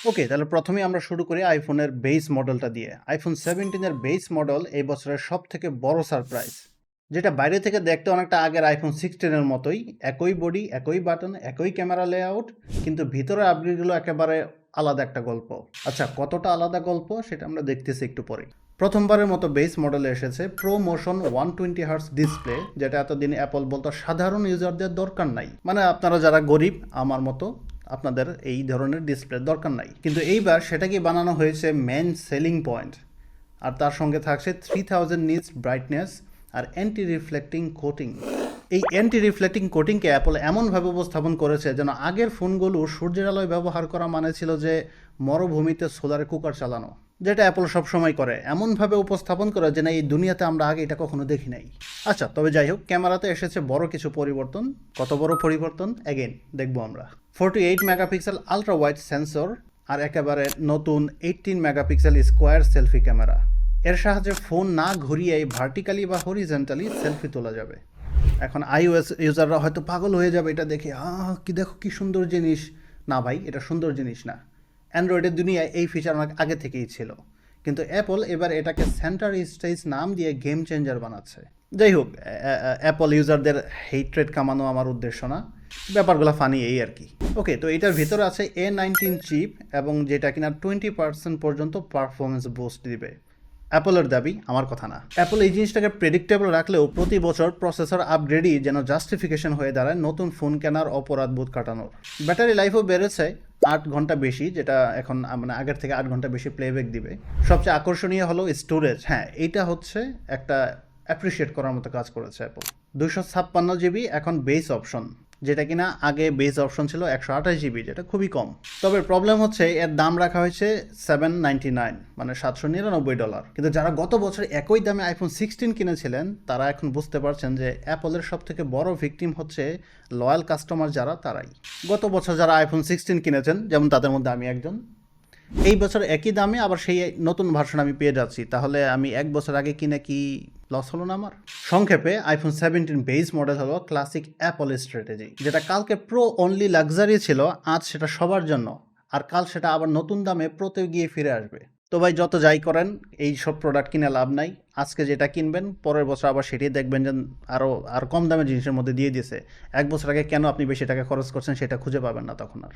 ওকে, তাহলে প্রথমেই আমরা শুরু করি আইফোনের বেস মডেলটা দিয়ে। আইফোন 17 এর বেস মডেল এই বছরের সবথেকে বড় সারপ্রাইজ। যেটা বাইরে থেকে দেখতে অনেকটা আগের আইফোন 16 এর মতোই, একই বডি, একই বাটন, একই ক্যামেরা লেআউট, কিন্তু ভিতরে আপগ্রেডগুলো একেবারে আলাদা একটা গল্প। আচ্ছা, কতটা আলাদা গল্প সেটা আমরা দেখতেছি একটু পরে। প্রথমবারের মতো বেস মডেলে এসেছে প্রো মোশন 120 হার্টস ডিসপ্লে, যেটা এতদিন অ্যাপল বলতো সাধারণ ইউজারদের দরকার নাই, মানে আপনারা যারা গরিব আমার মতো আপনাদের এই ধরনের ডিসপ্লে দরকার নাই। কিন্তু এইবার সেটাকে বানানো হয়েছে মেন সেলিং পয়েন্ট, আর তার সঙ্গে থাকছে 3000 নিটস ব্রাইটনেস আর অ্যান্টি রিফ্লেক্টিং কোটিং। এই অ্যান্টি রিফ্লেক্টিং কোটিংকে অ্যাপল এমনভাবে উপস্থাপন করেছে যেন আগের ফোনগুলো সূর্যের আলোয় ব্যবহার করা মানে ছিল যে মরুভূমিতে সোলারে কুকার চালানো, যেটা অ্যাপল সবসময় করে, এমনভাবে উপস্থাপন করে যে না এই দুনিয়াতে আমরা আগে এটা কখনো দেখি নাই। আচ্ছা, তবে যাই হোক, ক্যামেরাতে এসেছে বড় কিছু পরিবর্তন। কত বড় পরিবর্তন এগেইন দেখবো আমরা। 48 মেগাপিক্সেল আলট্রা ওয়াইড সেন্সর আর একেবারে নতুন 18 মেগাপিক্সেল স্কোয়ার সেলফি ক্যামেরা। এর সাহায্যে ফোন না ঘুরিয়ে ভার্টিক্যালি বা হরিজেন্টালি সেলফি তোলা যাবে। এখন আইওএস ইউজাররা হয়তো পাগল হয়ে যাবে এটা দেখে, কি দেখো কি সুন্দর জিনিস। না ভাই, এটা সুন্দর জিনিস না। অ্যান্ড্রয়েডের দুনিয়ায় এই ফিচার অনেক আগে থেকেই ছিল, কিন্তু অ্যাপল এবার এটাকে সেন্টার স্টেজ নাম দিয়ে গেম চেঞ্জার বানাচ্ছে। যাই হোক, অ্যাপল ইউজারদের হেট্রেট কামানো আমার উদ্দেশ্য না, ব্যাপারগুলো ফানি এই আর কি। ওকে, তো এটার ভিতরে আছে A19 চিপ, এবং যেটা কিনা 20% পর্যন্ত পারফরমেন্স বুস্ট দিবে। অ্যাপলের দাবি, আমার কথা না। অ্যাপল এই জিনিসটাকে প্রেডিক্টেবল রাখলেও প্রতি বছর প্রসেসর আপগ্রেডই যেন জাস্টিফিকেশন হয়ে দাঁড়ায় নতুন ফোন কেনার অপরাধ বোধ কাটানোর। ব্যাটারি লাইফও বেড়েছে 8 ঘন্টা বেশি, যেটা এখন মানে আগের থেকে 8 ঘন্টা বেশি প্লেব্যাক দিবে। সবচেয়ে আকর্ষণীয় হলো স্টোরেজ। হ্যাঁ, এইটা হচ্ছে একটা অ্যাপ্রিসিয়েট করার মতো কাজ করেছে অ্যাপল। 256 জিবি এখন বেস অপশন, যেটা কিনা আগে বেস অপশন ছিল 128 জিবি, যেটা খুবই কম। তবে প্রবলেম হচ্ছে এর দাম রাখা হয়েছে $799, মানে $799। কিন্তু যারা গত বছর একই দামে আইফোন 16 কিনেছিলেন তারা এখন বুঝতে পারছেন যে অ্যাপলের সব থেকে বড় ভিকটিম হচ্ছে লয়াল কাস্টমার যারা, তারাই। গত বছর যারা আইফোন 16 কিনেছেন, যেমন তাদের মধ্যে আমি একজন, এই বছর একই দামে আবার সেই নতুন ভার্সন আমি পেয়ে যাচ্ছি, তাহলে আমি এক বছর আগে কিনে কি লস হলো না আমার? সংক্ষেপে, আইফোন 17 বেস মডেল হলো ক্লাসিক অ্যাপল স্ট্র্যাটেজি, যেটা কালকে প্রো অনলি লাক্সারি ছিল, আজ সেটা সবার জন্য, আর কাল সেটা আবার নতুন দামে প্রোতে গিয়ে ফিরে আসবে। তো ভাই, যত যাই করেন এই সব প্রোডাক্ট কিনে লাভ নাই। আজকে যেটা কিনবেন পরের বছর আবার সেটাই দেখবেন যে আর কম দামের জিনিসের মধ্যে দিয়ে দিয়েছে। এক বছর আগে কেন আপনি বেশি টাকা খরচ করছেন সেটা খুঁজে পাবেন না তখন আর।